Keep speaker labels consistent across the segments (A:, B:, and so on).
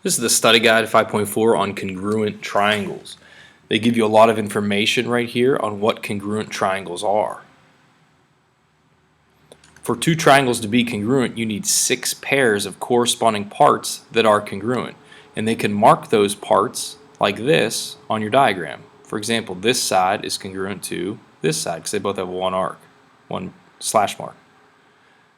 A: This is the study guide 5.4 on congruent triangles. They give you a lot of information right here on what congruent triangles are. For two triangles to be congruent, you need 6 pairs of corresponding parts that are congruent. And they can mark those parts like this on your diagram. For example, this side is congruent to this side because they both have one arc, one slash mark.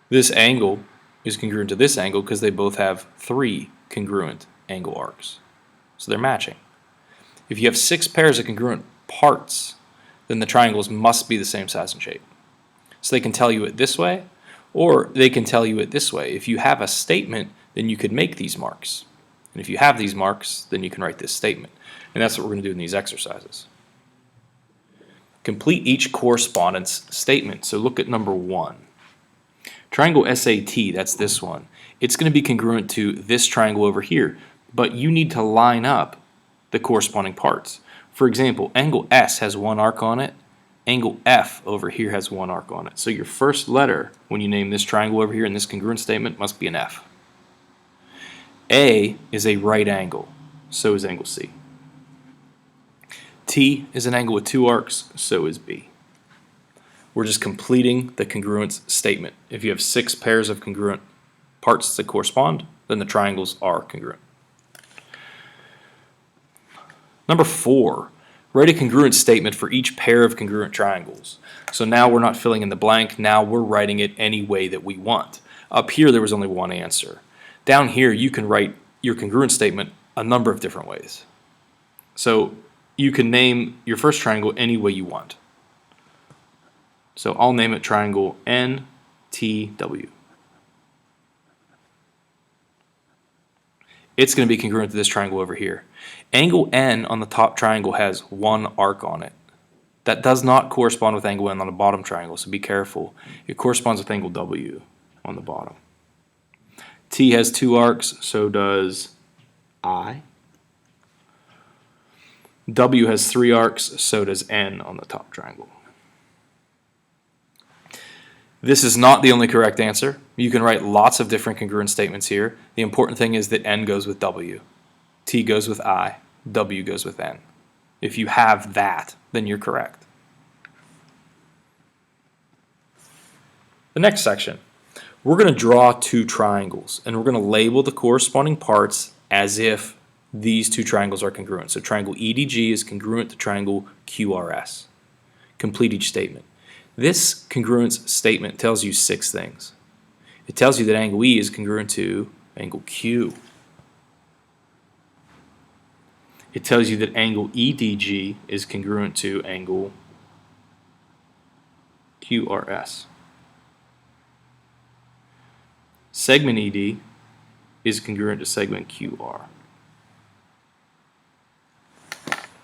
A: This angle is congruent to this angle because they both have 3 congruent angle arcs. So they're matching. If you have 6 pairs of congruent parts, then the triangles must be the same size and shape. So they can tell you it this way, or they can tell you it this way. If you have a statement, then you could make these marks. And if you have these marks, then you can write this statement. And that's what we're going to do in these exercises. Complete each correspondence statement. So look at number 1. Triangle SAT, that's this one. It's going to be congruent to this triangle over here, but you need to line up the corresponding parts. For example, angle S has one arc on it, angle F over here has one arc on it. So your first letter when you name this triangle over here in this congruent statement must be an F. A is a right angle, so is angle C. T is an angle with 2 arcs, so is B. We're just completing the congruence statement. If you have 6 pairs of congruent parts that correspond, then the triangles are congruent. Number 4, write a congruent statement for each pair of congruent triangles. So now we're not filling in the blank, now we're writing it any way that we want. Up here there was only one answer. Down here you can write your congruent statement a number of different ways. So you can name your first triangle any way you want. So I'll name it triangle NTW. It's going to be congruent to this triangle over here. Angle N on the top triangle has one arc on it. That does not correspond with angle N on the bottom triangle, so be careful. It corresponds with angle W on the bottom. T has 2 arcs, so does I. W has 3 arcs, so does N on the top triangle. This is not the only correct answer. You can write lots of different congruent statements here. The important thing is that N goes with W, T goes with I, W goes with N. If you have that, then you're correct. The next section, we're going to draw 2 triangles, and we're going to label the corresponding parts as if these 2 triangles are congruent. So triangle EDG is congruent to triangle QRS. Complete each statement. This congruence statement tells you 6 things. It tells you that angle E is congruent to angle Q. It tells you that angle EDG is congruent to angle QRS. Segment ED is congruent to segment QR.